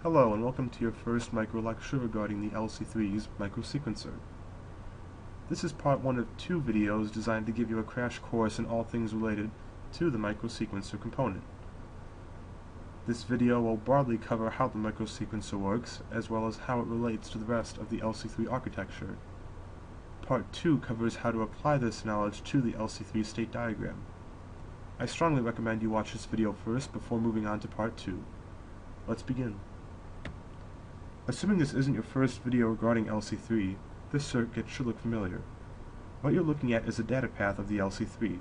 Hello and welcome to your first micro lecture regarding the LC3's Microsequencer. This is part one of two videos designed to give you a crash course in all things related to the microsequencer component. This video will broadly cover how the microsequencer works, as well as how it relates to the rest of the LC3 architecture. Part 2 covers how to apply this knowledge to the LC3 state diagram. I strongly recommend you watch this video first before moving on to part 2. Let's begin. Assuming this isn't your first video regarding LC3, this circuit should look familiar. What you're looking at is the data path of the LC3.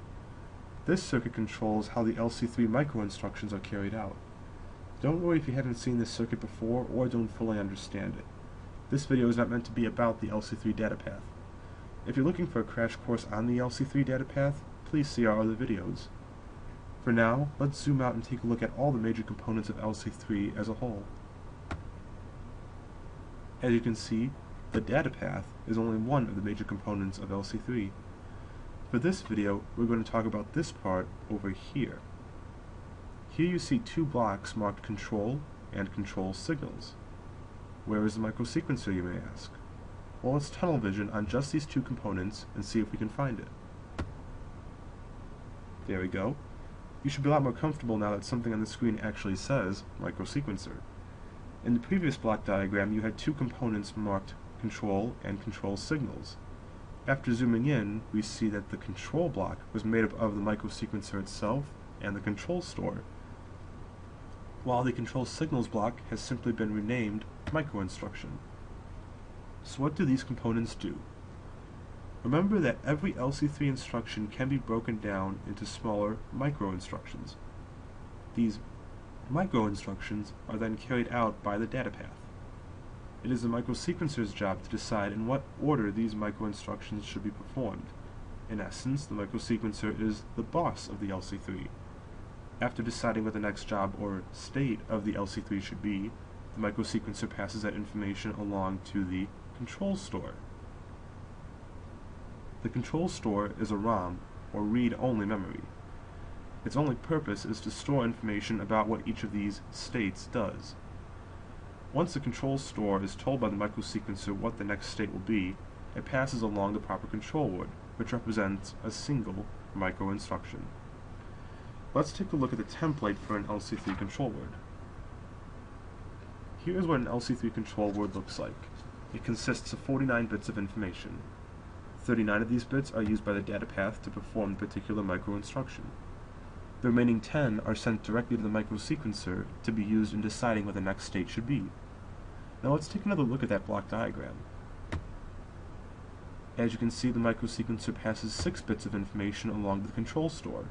This circuit controls how the LC3 microinstructions are carried out. Don't worry if you haven't seen this circuit before or don't fully understand it. This video is not meant to be about the LC3 data path. If you're looking for a crash course on the LC3 data path, please see our other videos. For now, let's zoom out and take a look at all the major components of LC3 as a whole. As you can see, the data path is only one of the major components of LC3. For this video, we're going to talk about this part over here. Here you see two blocks marked control and control signals. Where is the microsequencer, you may ask? Well, let's tunnel vision on just these two components and see if we can find it. There we go. You should be a lot more comfortable now that something on the screen actually says microsequencer. In the previous block diagram, you had two components marked control and control signals. After zooming in, we see that the control block was made up of the microsequencer itself and the control store, while the control signals block has simply been renamed microinstruction. So what do these components do? Remember that every LC3 instruction can be broken down into smaller micro-instructions. These micro-instructions are then carried out by the data path. It is the microsequencer's job to decide in what order these micro-instructions should be performed. In essence, the microsequencer is the boss of the LC3. After deciding what the next job or state of the LC3 should be, the microsequencer passes that information along to the control store. The control store is a ROM, or read-only memory. Its only purpose is to store information about what each of these states does. Once the control store is told by the microsequencer what the next state will be, it passes along the proper control word, which represents a single micro-instruction. Let's take a look at the template for an LC3 control word. Here is what an LC3 control word looks like. It consists of 49 bits of information. 39 of these bits are used by the data path to perform the particular micro-instruction. The remaining 10 are sent directly to the microsequencer to be used in deciding what the next state should be. Now let's take another look at that block diagram. As you can see, the microsequencer passes 6 bits of information along to the control store.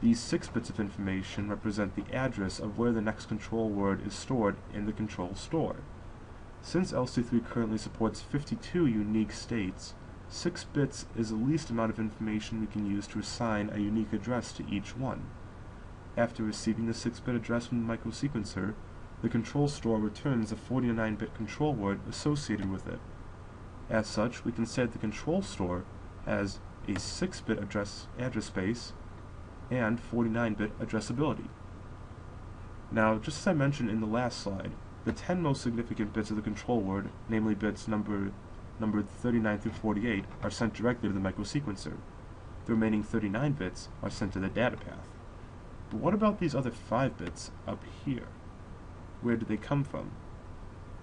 These 6 bits of information represent the address of where the next control word is stored in the control store. Since LC3 currently supports 52 unique states, 6 bits is the least amount of information we can use to assign a unique address to each one. After receiving the 6-bit address from the microsequencer, the control store returns a 49-bit control word associated with it. As such, we can say that the control store has a 6-bit address space and 49-bit addressability. Now, just as I mentioned in the last slide, the 10 most significant bits of the control word, namely bits numbered 39 through 48, are sent directly to the microsequencer. The remaining 39 bits are sent to the data path. But what about these other 5 bits up here? Where do they come from?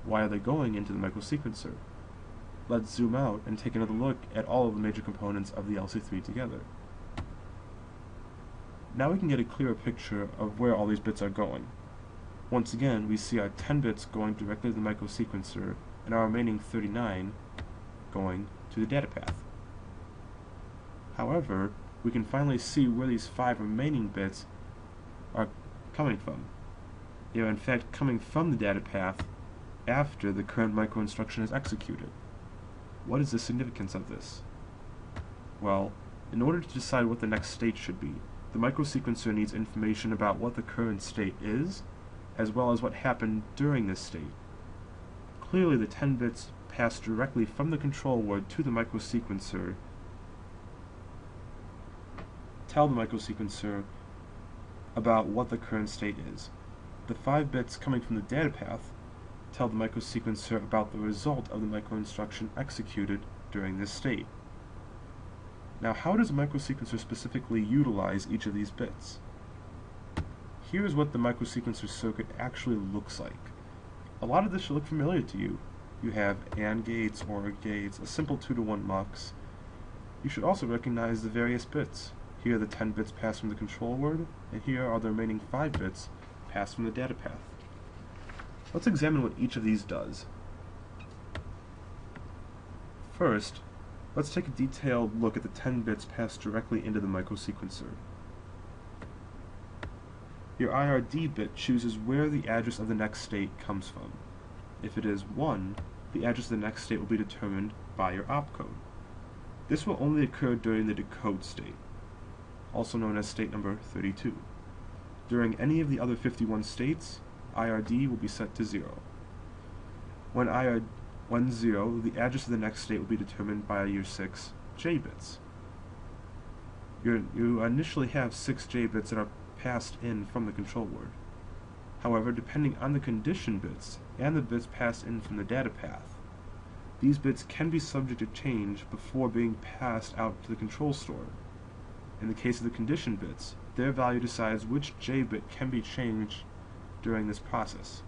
Why are they going into the microsequencer? Let's zoom out and take another look at all of the major components of the LC3 together. Now we can get a clearer picture of where all these bits are going. Once again, we see our 10 bits going directly to the microsequencer and our remaining 39 going to the data path. However, we can finally see where these 5 remaining bits are coming from. They are in fact coming from the data path after the current microinstruction is executed. What is the significance of this? Well, in order to decide what the next state should be, the microsequencer needs information about what the current state is, as well as what happened during this state. Clearly, the 10 bits pass directly from the control word to the microsequencer, tell the microsequencer about what the current state is. The 5 bits coming from the data path tell the microsequencer about the result of the microinstruction executed during this state. Now, how does a microsequencer specifically utilize each of these bits? Here is what the microsequencer circuit actually looks like. A lot of this should look familiar to you. You have AND gates, OR gates, a simple 2-to-1 mux. You should also recognize the various bits. Here are the 10 bits passed from the control word, and here are the remaining 5 bits passed from the data path. Let's examine what each of these does. First, let's take a detailed look at the 10 bits passed directly into the microsequencer. Your IRD bit chooses where the address of the next state comes from. If it is 1, the address of the next state will be determined by your opcode. This will only occur during the decode state, also known as state number 32. During any of the other 51 states, IRD will be set to 0. When 0, the address of the next state will be determined by your 6 J bits. You initially have 6 J bits that are passed in from the control word. However, depending on the condition bits and the bits passed in from the data path, these bits can be subject to change before being passed out to the control store. In the case of the condition bits, their value decides which J bit can be changed during this process.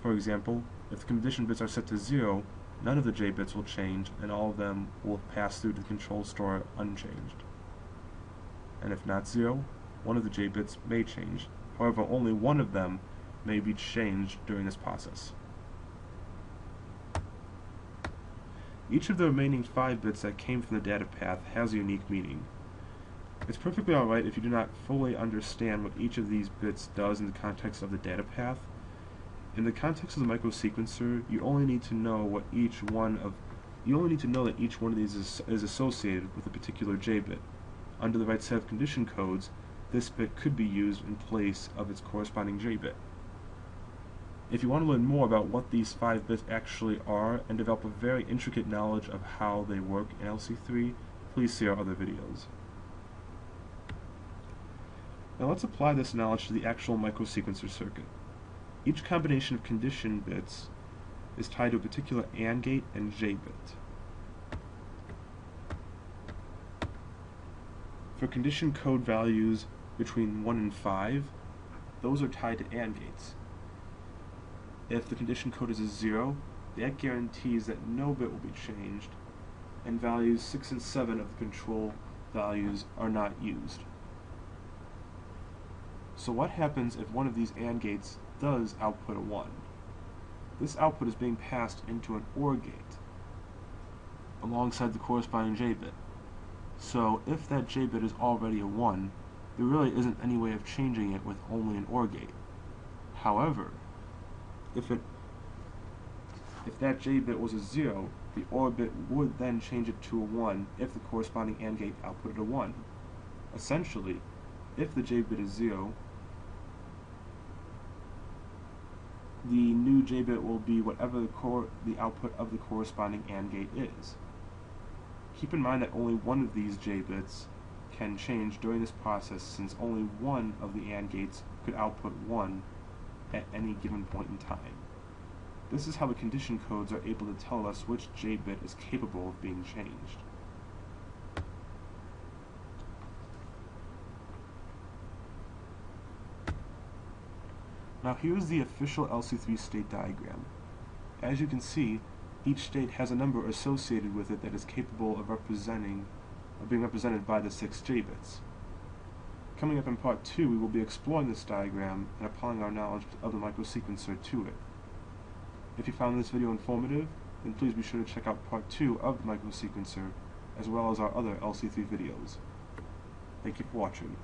For example, if the condition bits are set to 0, none of the J bits will change and all of them will pass through to the control store unchanged. And if not 0, one of the J bits may change. However, only one of them may be changed during this process. Each of the remaining 5 bits that came from the data path has a unique meaning. It's perfectly alright if you do not fully understand what each of these bits does in the context of the data path. In the context of the microsequencer, you only need to know that each one of these is associated with a particular J bit. Under the right set of condition codes, this bit could be used in place of its corresponding J bit. If you want to learn more about what these 5 bits actually are and develop a very intricate knowledge of how they work in LC3, please see our other videos. Now let's apply this knowledge to the actual microsequencer circuit. Each combination of condition bits is tied to a particular AND gate and J bit. For condition code values between 1 and 5, those are tied to AND gates. If the condition code is a 0, that guarantees that no bit will be changed, and values 6 and 7 of the control values are not used. So what happens if one of these AND gates does output a 1? This output is being passed into an OR gate alongside the corresponding J bit. So if that J bit is already a 1, there really isn't any way of changing it with only an OR gate. However, if that J bit was a 0, the OR bit would then change it to a 1 if the corresponding AND gate outputted a 1. Essentially, if the J bit is 0, the new J bit will be whatever the output of the corresponding AND gate is. Keep in mind that only one of these J bits can change during this process, since only one of the AND gates could output 1 at any given point in time. This is how the condition codes are able to tell us which J bit is capable of being changed. Now here's the official LC3 state diagram. As you can see, each state has a number associated with it that is capable of being represented by the 6 J bits. Coming up in part 2, we will be exploring this diagram and applying our knowledge of the microsequencer to it. If you found this video informative, then please be sure to check out part 2 of the microsequencer, as well as our other LC3 videos. Thank you for watching.